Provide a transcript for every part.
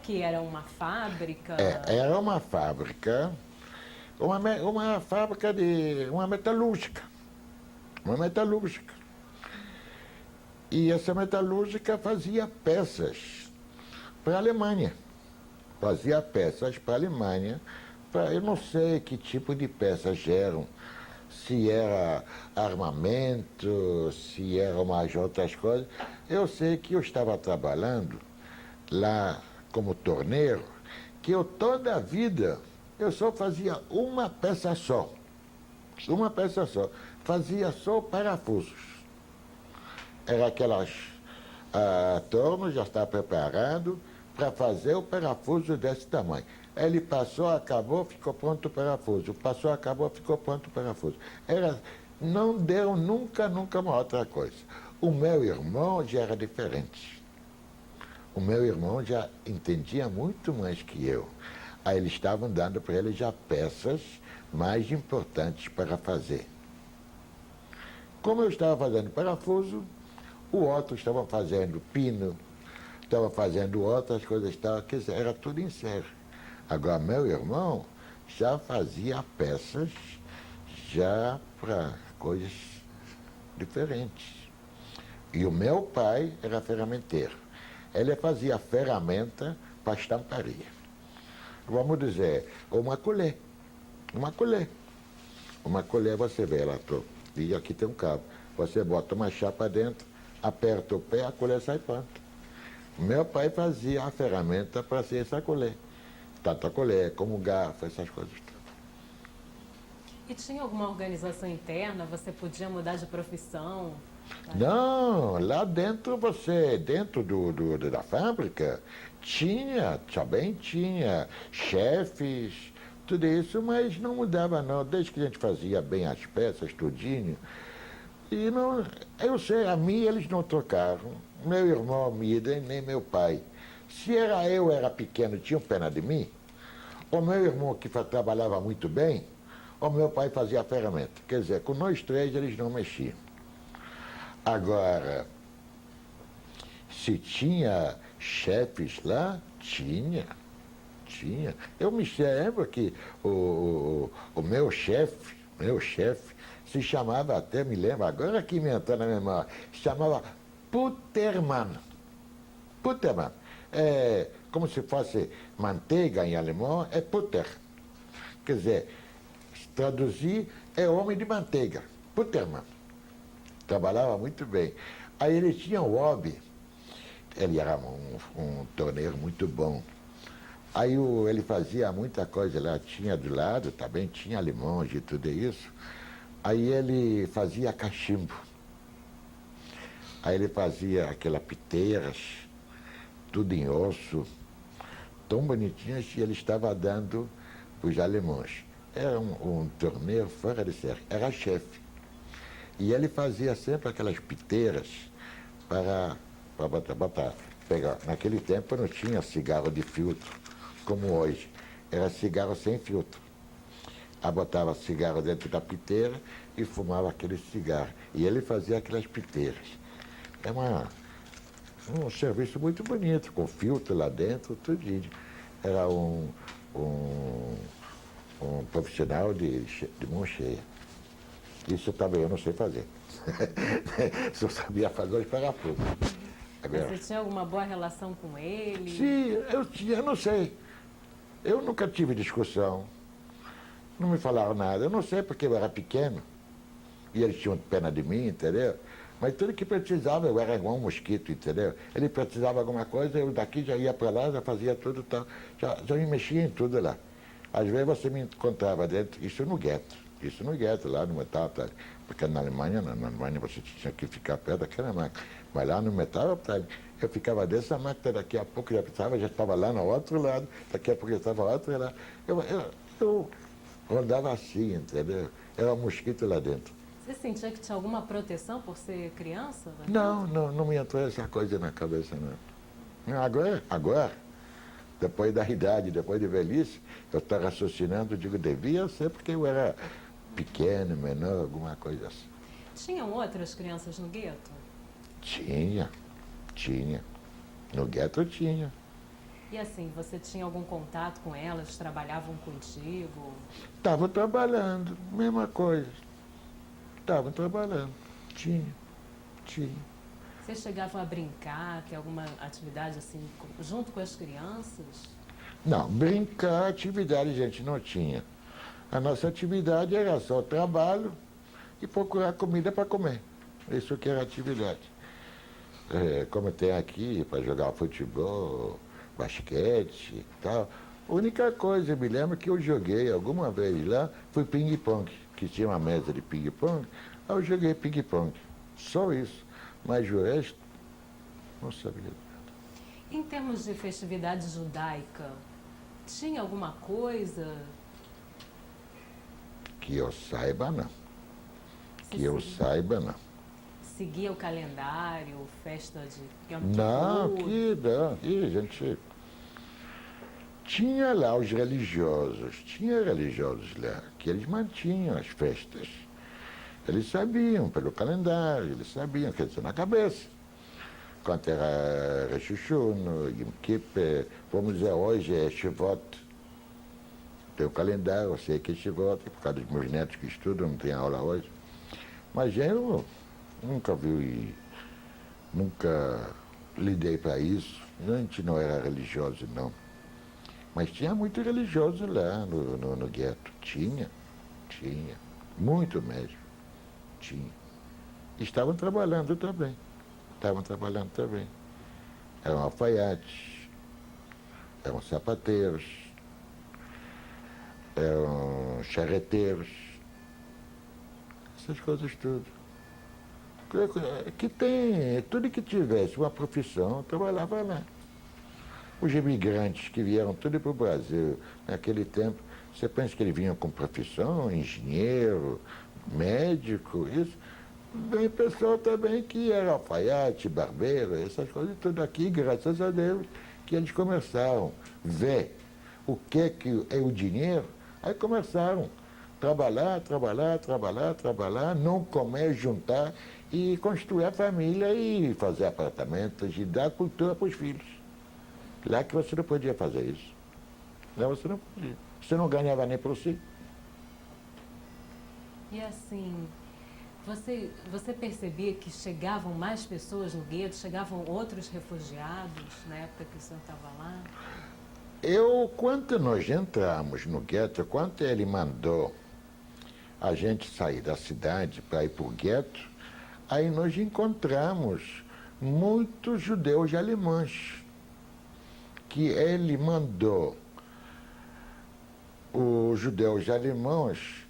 que era uma fábrica? Era uma fábrica, uma fábrica de uma metalúrgica. Uma metalúrgica. E essa metalúrgica fazia peças para a Alemanha. Fazia peças para a Alemanha. Eu não sei que tipo de peças eram. Se era armamento, se eram mais outras coisas. Eu sei que eu estava trabalhando lá como torneiro, que eu toda a vida eu só fazia uma peça só. Uma peça só. Fazia só parafusos. Era aquelas torno, já está preparado para fazer o parafuso desse tamanho. Ele passou, acabou, ficou pronto o parafuso. Passou, acabou, ficou pronto o parafuso. Não deu nunca uma outra coisa. O meu irmão já era diferente. O meu irmão já entendia muito mais que eu. Aí eles estavam dando para ele já peças mais importantes para fazer. Como eu estava fazendo parafuso, o outro estava fazendo pino, estava fazendo outras coisas, quer dizer, era tudo em série. Agora, meu irmão já fazia peças já para coisas diferentes. E o meu pai era ferramenteiro. Ele fazia ferramenta para estamparia. Vamos dizer, uma colher. Uma colher. Uma colher, você vê ela, e aqui tem um cabo. Você bota uma chapa dentro, aperta o pé, a colher sai pronta. Meu pai fazia a ferramenta para ser essa colher. Tanto a colher como garfo, essas coisas. E tinha alguma organização interna? Você podia mudar de profissão? Não, lá dentro dentro da fábrica, também tinha chefes, tudo isso, mas não mudava não, desde que a gente fazia bem as peças, tudinho. E não, eu sei, a mim eles não trocaram, meu irmão Mida, nem meu pai. Se eu era pequeno, tinham pena de mim, o meu irmão que trabalhava muito bem, o meu pai fazia a ferramenta. Quer dizer, com nós três eles não mexiam. Agora, se tinha chefes lá, tinha. Eu me lembro que o meu chefe, se chamava, até me lembro, agora que me entrou na memória, se chamava Puttermann. Puttermann. É como se fosse manteiga em alemão, é Putter. Quer dizer, traduzir, é homem de manteiga. Puttermann. Trabalhava muito bem. Aí ele tinha um hobby, ele era um torneiro muito bom. Aí ele fazia muita coisa lá, tinha do lado também, tinha limões e tudo isso. Aí ele fazia cachimbo. Aí ele fazia aquelas piteiras, tudo em osso, tão bonitinhas, e ele estava dando para os alemães. Era um torneiro fora de série, era chefe. E ele fazia sempre aquelas piteiras para pegar. Naquele tempo não tinha cigarro de filtro, como hoje. Era cigarro sem filtro. Aí botava cigarro dentro da piteira e fumava aquele cigarro. E ele fazia aquelas piteiras. É um serviço muito bonito, com filtro lá dentro, tudinho. Era um profissional de mão cheia. Isso também eu não sei fazer. Só sabia fazer os parafusos. Você tinha alguma boa relação com ele? Sim, eu não sei. Eu nunca tive discussão. Não me falaram nada. Eu não sei porque eu era pequeno. E eles tinham pena de mim, entendeu? Mas tudo que precisava, eu era igual um mosquito, entendeu? Ele precisava de alguma coisa, eu daqui já ia para lá, já fazia tudo, já me mexia em tudo lá. Às vezes você me encontrava dentro, isso no gueto, lá no metal, porque na Alemanha você tinha que ficar perto daquela máquina. Mas lá no metal, eu ficava dessa máquina, daqui a pouco já estava lá no outro lado, daqui a pouco já estava outro lado. Eu rodava assim, entendeu? Era um mosquito lá dentro. Você sentia que tinha alguma proteção por ser criança? Não me entrou essa coisa na cabeça, não. Agora, depois da idade, depois de velhice, eu estou raciocinando, digo, devia ser porque eu era pequeno, menor, alguma coisa assim. Tinham outras crianças no gueto? Tinha. No gueto tinha. E assim, você tinha algum contato com elas? Trabalhavam contigo? Estavam trabalhando, mesma coisa. Estavam trabalhando. Tinha, tinha. Você chegava a brincar, ter alguma atividade assim, junto com as crianças? Não, brincar, atividade a gente não tinha. A nossa atividade era só trabalho e procurar comida para comer. Isso que era atividade. Como tem aqui, para jogar futebol, basquete e tal. A única coisa, eu me lembro que eu joguei alguma vez lá, foi ping-pong, que tinha uma mesa de ping-pong, aí eu joguei ping-pong. Só isso. Mas o resto, não sabia. Em termos de festividade judaica, tinha alguma coisa? Que eu saiba, não. Você Que eu saiba, não. seguia o calendário, festa de Yom Não, Kippur? que gente. Tinha lá os religiosos, tinha religiosos lá, que eles mantinham as festas. Eles sabiam pelo calendário, eles sabiam, quer dizer, na cabeça. Quando era Rosh Hashanah, Yom Kippur, vamos dizer, hoje é Shavuot. Tem o calendário, eu sei que é Shavuot, por causa dos meus netos que estudam, não tem aula hoje. Mas eu nunca vi, nunca lidei para isso. A gente não era religioso, não. Mas tinha muito religioso lá no gueto. Tinha. Muito mesmo. Tinha. Estavam trabalhando também. Eram alfaiates, eram sapateiros, eram charreteiros, essas coisas tudo. Que tem, tudo que tivesse uma profissão, trabalhava lá. Os imigrantes que vieram tudo para o Brasil naquele tempo, você pensa que eles vinham com profissão, engenheiro, médico, isso. Bem, pessoal também que era alfaiate, barbeiro, essas coisas tudo aqui, graças a Deus, que eles começaram a ver o que é o dinheiro, aí começaram a trabalhar, não comer, juntar e construir a família e fazer apartamentos e dar cultura para os filhos. Lá que você não podia fazer isso. Lá você não podia. Você não ganhava nem por si. E assim, você percebia que chegavam mais pessoas no gueto, chegavam outros refugiados na época que o senhor estava lá? Quando nós entramos no gueto, quando ele mandou a gente sair da cidade para ir para o gueto, aí nós encontramos muitos judeus alemães, que ele mandou os judeus alemães,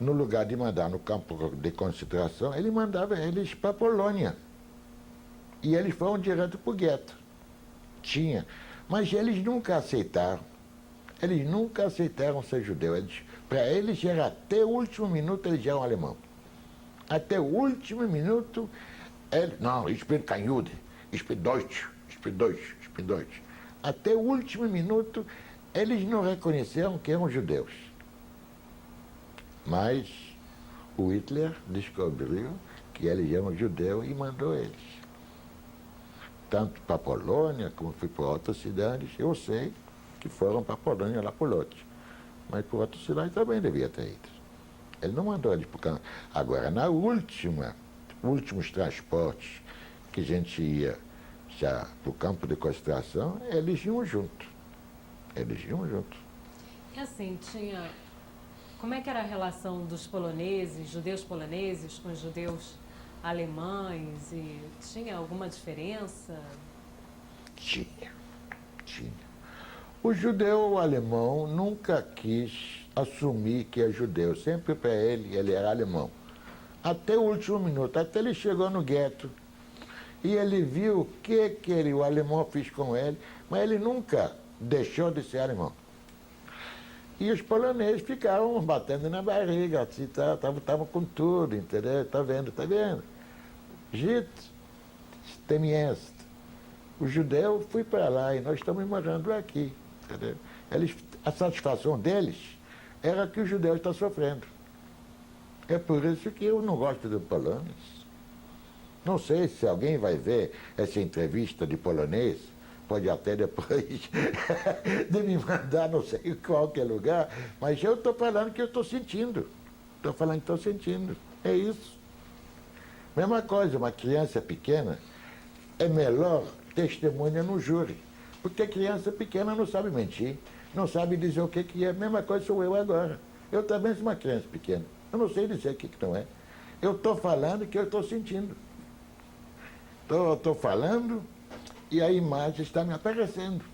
no lugar de mandar no campo de concentração, ele mandava eles para a Polônia. E eles foram direto para o gueto. Tinha. Mas eles nunca aceitaram. Eles nunca aceitaram ser judeus. Para eles era até o último minuto eles eram alemão. Até o último minuto, não, ich bin kein Jude, ich bin Deutsch, ich bin Deutsch, ich bin Deutsch. Até o último minuto, eles não reconheceram que eram judeus. Mas o Hitler descobriu que eles eram judeus e mandou eles. Tanto para a Polônia, como foi para outras cidades. Eu sei que foram para a Polônia, lá para o Lodz. Mas para outras cidades também devia ter ido. Ele não mandou eles para o campo. Agora, últimos transportes que a gente ia já para o campo de concentração, eles iam junto. E assim, como é que era a relação dos poloneses, judeus poloneses com os judeus alemães? E tinha alguma diferença? Tinha. O judeu alemão nunca quis assumir que é judeu. Sempre para ele era alemão. Até o último minuto, até ele chegou no gueto. E ele viu o que o alemão fez com ele, mas ele nunca deixou de ser alemão. E os poloneses ficaram batendo na barriga, assim, estavam com tudo, entendeu? Tá vendo? Jit, tem esta. O judeu foi para lá e nós estamos morando aqui, entendeu? A satisfação deles era que o judeu está sofrendo. É por isso que eu não gosto de polonês. Não sei se alguém vai ver essa entrevista de polonês, pode até depois de me mandar não sei em qualquer lugar, mas eu estou falando que eu estou sentindo. Estou falando que estou sentindo. É isso. Mesma coisa, uma criança pequena é melhor testemunha no júri, porque a criança pequena não sabe mentir, não sabe dizer o que é. A mesma coisa sou eu agora. Eu também sou uma criança pequena. Eu não sei dizer o que não é. Eu estou falando o que eu estou sentindo. Estou falando e a imagem está me aparecendo.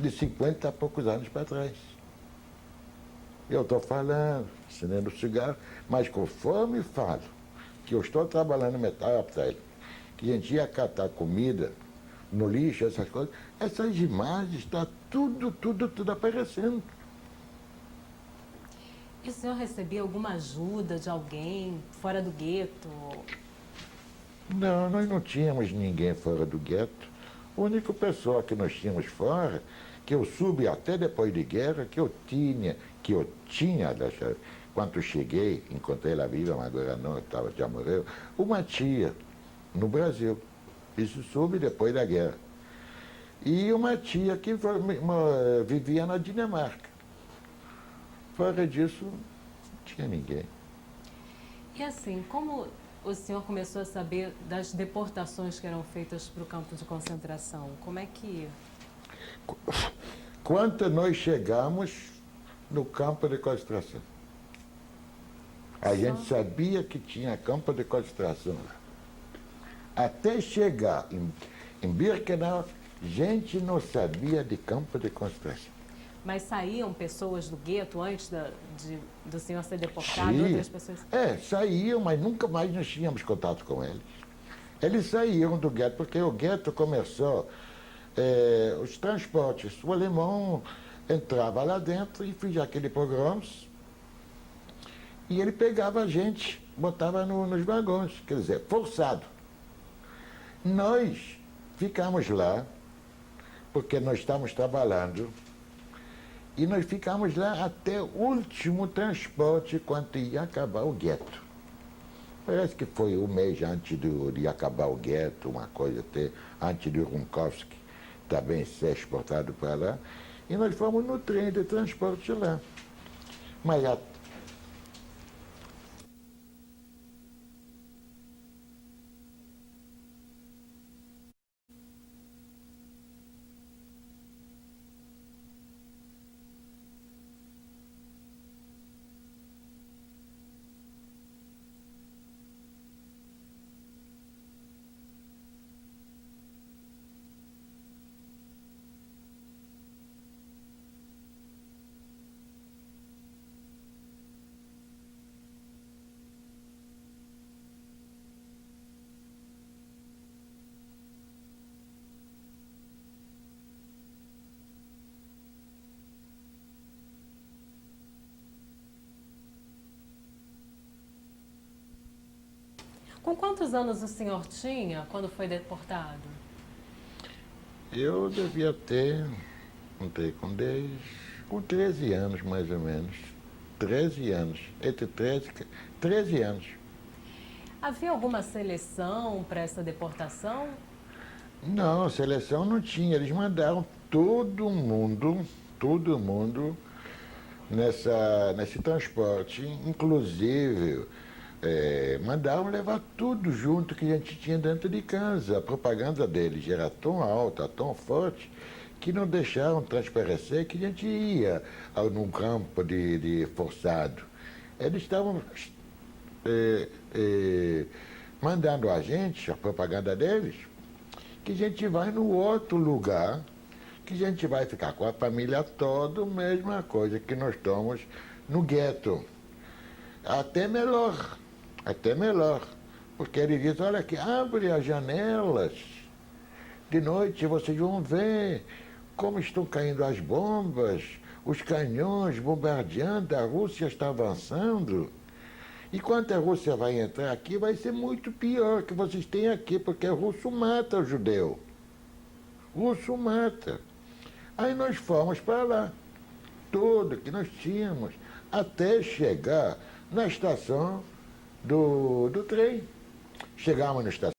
De 50 a poucos anos para trás. Eu estou falando, acendendo cigarro, mas conforme falo que eu estou trabalhando metáfora, que a gente ia catar comida no lixo, essas coisas, essas imagens estão tudo aparecendo. E o senhor recebia alguma ajuda de alguém fora do gueto? Não, nós não tínhamos ninguém fora do gueto. A única pessoa que nós tínhamos fora, que eu soube até depois de guerra, que eu tinha, quando eu cheguei, encontrei ela viva, mas agora não, já morreu, uma tia no Brasil. Isso soube depois da guerra. E uma tia que vivia na Dinamarca. Fora disso, não tinha ninguém. E assim, como o senhor começou a saber das deportações que eram feitas para o campo de concentração? Como é que... Quando nós chegamos no campo de concentração, a gente sabia que tinha campo de concentração lá. Até chegar em Birkenau, a gente não sabia de campo de concentração. Mas saíam pessoas do gueto antes do senhor ser deportado? Sim. Outras pessoas? Saíam, mas nunca mais nós tínhamos contato com eles. Eles saíam do gueto, porque o gueto começou, os transportes. O alemão entrava lá dentro e fazia aquele pogroms, e ele pegava a gente, botava nos vagões, quer dizer, forçado. Nós ficamos lá, porque nós estávamos trabalhando, e nós ficamos lá até o último transporte, quando ia acabar o gueto. Parece que foi um mês antes de acabar o gueto, uma coisa até, antes de Runkovski também ser exportado para lá. E nós fomos no trem de transporte lá. Mas Com quantos anos o senhor tinha quando foi deportado? eu devia ter, contei com 13 anos mais ou menos. 13 anos, entre 13 anos. Havia alguma seleção para essa deportação? Não, a seleção não tinha. Eles mandaram todo mundo nesse transporte, inclusive mandaram levar tudo junto que a gente tinha dentro de casa. A propaganda deles era tão alta, tão forte, que não deixaram transparecer que a gente ia num campo de forçado. Eles estavam mandando a gente, a propaganda deles, que a gente vai no outro lugar, que a gente vai ficar com a família toda, mesma coisa que nós estamos no gueto. Até melhor, porque ele diz, olha aqui, abre as janelas, de noite vocês vão ver como estão caindo as bombas, os canhões bombardeando, a Rússia está avançando. E quando a Rússia vai entrar aqui, vai ser muito pior que vocês têm aqui, porque o russo mata o judeu. O russo mata. Aí nós fomos para lá, tudo que nós tínhamos, até chegar na estação do trem. Chegamos na estação.